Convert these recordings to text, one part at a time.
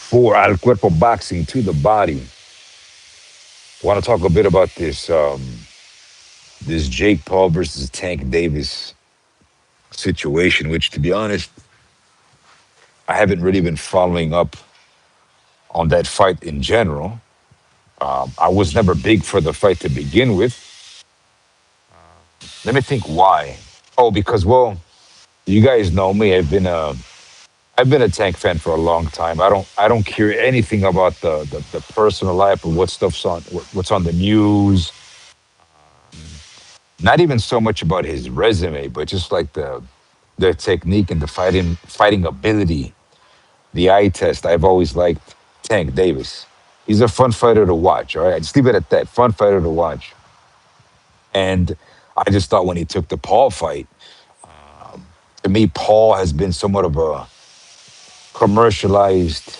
for Al Cuerpo Boxing to the body. Want to talk a bit about this Jake Paul versus Tank Davis situation, which, to be honest, I haven't really been following up on that fight in general. I was never big for the fight to begin with. Let me think why. Oh, because you guys know me. I've been a Tank fan for a long time. I don't care anything about the personal life or what stuff's on what's on the news. Not even so much about his resume, but just like the technique and the fighting ability, the eye test. I've always liked Tank Davis. He's a fun fighter to watch. All right, I just leave it at that. Fun fighter to watch. And I just thought when he took the Paul fight, to me, Paul has been somewhat of a commercialized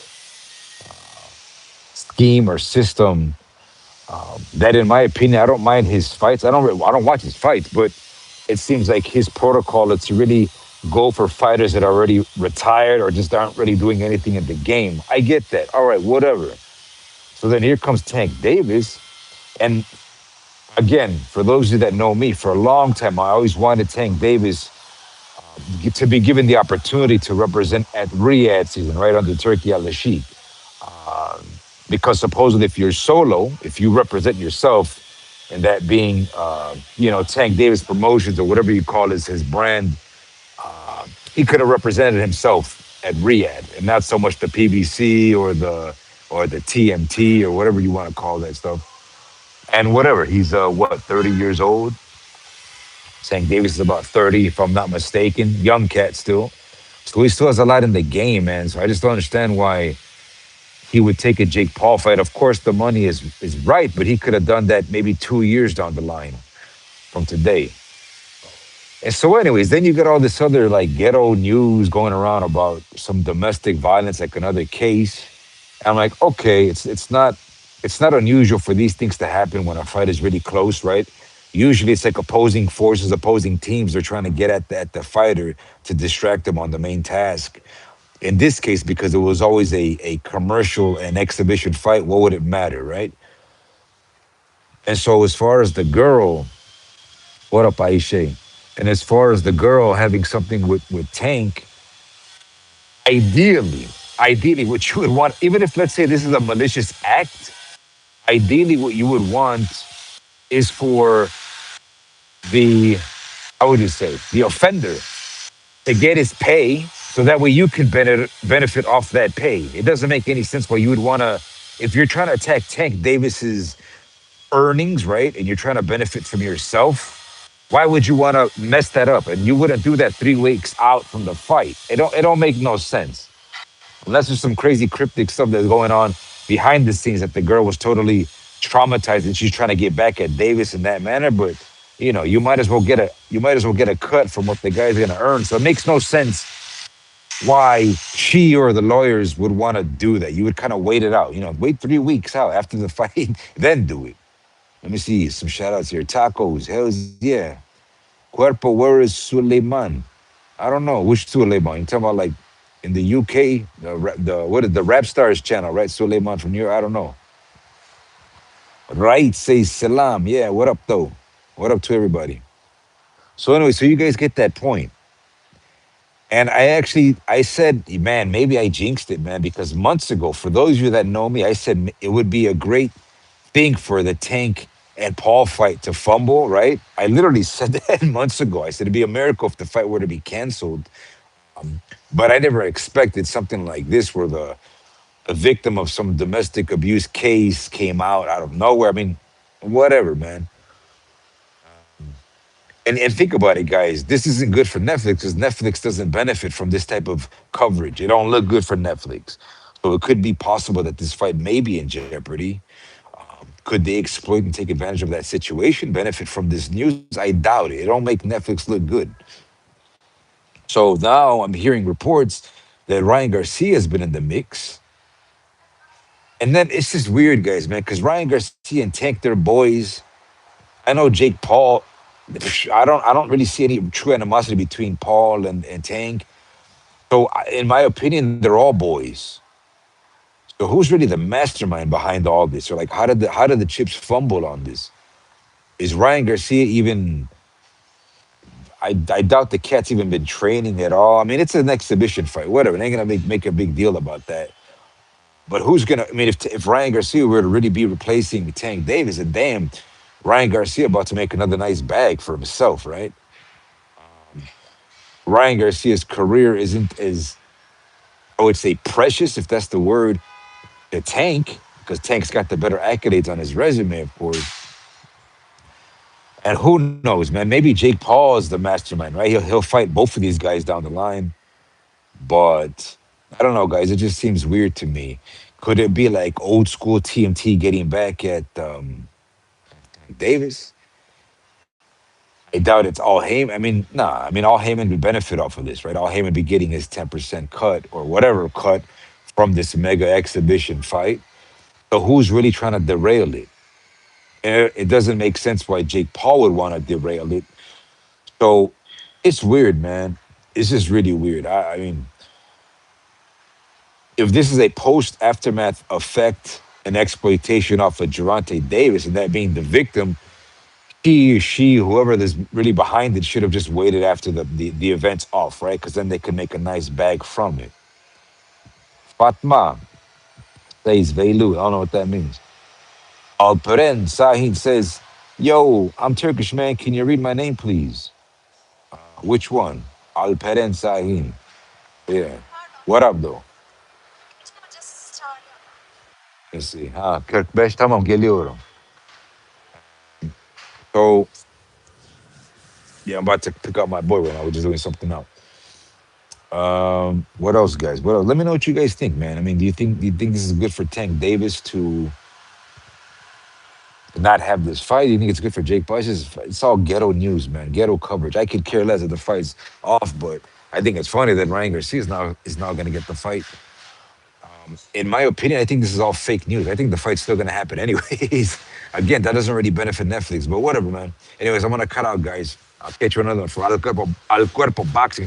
scheme or system that, in my opinion, I don't mind his fights. I don't watch his fights, but it seems like his protocol is to really go for fighters that are already retired or just aren't really doing anything in the game. I get that. All right, whatever. So then here comes Tank Davis. And again, for those of you that know me, for a long time, I always wanted Tank Davis to be given the opportunity to represent at Riyadh season, right under Turkey Al Sheikh. Because supposedly, if you're solo, if you represent yourself, and that being, Tank Davis Promotions or whatever you call his brand, he could have represented himself at Riyadh and not so much the PBC or the TMT or whatever you want to call that stuff. And whatever, he's what, 30 years old. Tank Davis is about 30, if I'm not mistaken. Young cat still. So he still has a lot in the game, man. So I just don't understand why he would take a Jake Paul fight. Of course, the money is right, but he could have done that maybe 2 years down the line from today. And so, anyways, then you get all this other like ghetto news going around about some domestic violence, like another case. And I'm like, okay, it's not unusual for these things to happen when a fight is really close, right? Usually, it's like opposing forces, opposing teams. They're trying to get at the fighter to distract them on the main task. In this case, because it was always a commercial and exhibition fight, what would it matter, right? And so, as far as the girl, what up, Aisha? And as far as the girl having something with Tank, ideally, ideally, what you would want, even if let's say this is a malicious act, ideally, what you would want is for the, how would you say, the offender to get his pay so that way you can benefit off that pay. It doesn't make any sense why you would want to, if you're trying to attack Tank Davis's earnings, right, and you're trying to benefit from yourself, why would you want to mess that up? And you wouldn't do that 3 weeks out from the fight. It don't make no sense. Unless there's some crazy cryptic stuff that's going on behind the scenes that the girl was totally traumatized and she's trying to get back at Davis in that manner. But you might as well get a cut from what the guy's gonna earn. So it makes no sense why she or the lawyers would want to do that. You would kind of wait it out, wait 3 weeks out after the fight, then do it. Let me see some shout outs here. Tacos, hells yeah. Cuerpo, where is Suleiman? I don't know which Suleiman. You talking about like in the UK, what is the Rap Stars channel, right? Suleiman from here. I don't know. Right, say salam. Yeah, what up though? What up to everybody? So anyway, so you guys get that point. And I said, man, maybe I jinxed it, man, because months ago, for those of you that know me, I said it would be a great thing for the Tank and Paul fight to fumble, right? I literally said that months ago. I said it'd be a miracle if the fight were to be canceled. But I never expected something like this where the a victim of some domestic abuse case came out of nowhere. I mean, whatever, man. And think about it, guys. This isn't good for Netflix because Netflix doesn't benefit from this type of coverage. It don't look good for Netflix. So it could be possible that this fight may be in jeopardy. Could they exploit and take advantage of that situation, benefit from this news? I doubt it. It don't make Netflix look good. So now I'm hearing reports that Ryan Garcia has been in the mix. And then it's just weird, guys, man, because Ryan Garcia and Tank, they're boys. I know Jake Paul. I don't really see any true animosity between Paul and Tank. So in my opinion, they're all boys. So who's really the mastermind behind all this? Or like, how did the chips fumble on this? Is Ryan Garcia even? I doubt the cat's even been training at all. I mean, it's an exhibition fight, whatever. They ain't gonna make a big deal about that. But who's gonna? I mean, if Ryan Garcia were to really be replacing Tank Davis, and damn, Ryan Garcia about to make another nice bag for himself, right? Ryan Garcia's career isn't as, I would say, precious, if that's the word, to Tank, because Tank's got the better accolades on his resume, of course. And who knows, man? Maybe Jake Paul is the mastermind, right? He'll fight both of these guys down the line. But I don't know, guys. It just seems weird to me. Could it be like old school TMT getting back at Davis? I doubt it's all Heyman. I mean, nah. I mean, all Heyman would benefit off of this, right? All Heyman would be getting his 10% cut or whatever cut from this mega exhibition fight. So who's really trying to derail it? It doesn't make sense why Jake Paul would want to derail it. So it's weird, man. It's just really weird. I mean, if this is a post aftermath effect and exploitation off of Gerante Davis and that being the victim, he or she, whoever is really behind it, should have just waited after the event's off, right? Because then they could make a nice bag from it. Fatma says Veilu. I don't know what that means. Alperen Sahin says, "Yo, I'm Turkish, man. Can you read my name, please?" Which one? Alperen Sahin. Yeah. What up, though? Let's see. Ha, 45 tamam geliyorum. So, yeah, I'm about to pick up my boy right now. We're just doing something else. What else, guys? What else? Let me know what you guys think, man. I mean, do you think this is good for Tank Davis to not have this fight? Do you think it's good for Jake Paul? It's all ghetto news, man. Ghetto coverage. I could care less if the fight's off, but I think it's funny that Ryan Garcia is now going to get the fight. In my opinion, I think this is all fake news. I think the fight's still going to happen anyways. Again, that doesn't really benefit Netflix, but whatever, man. Anyways, I'm going to cut out, guys. I'll catch you another one for Al Cuerpo Boxing.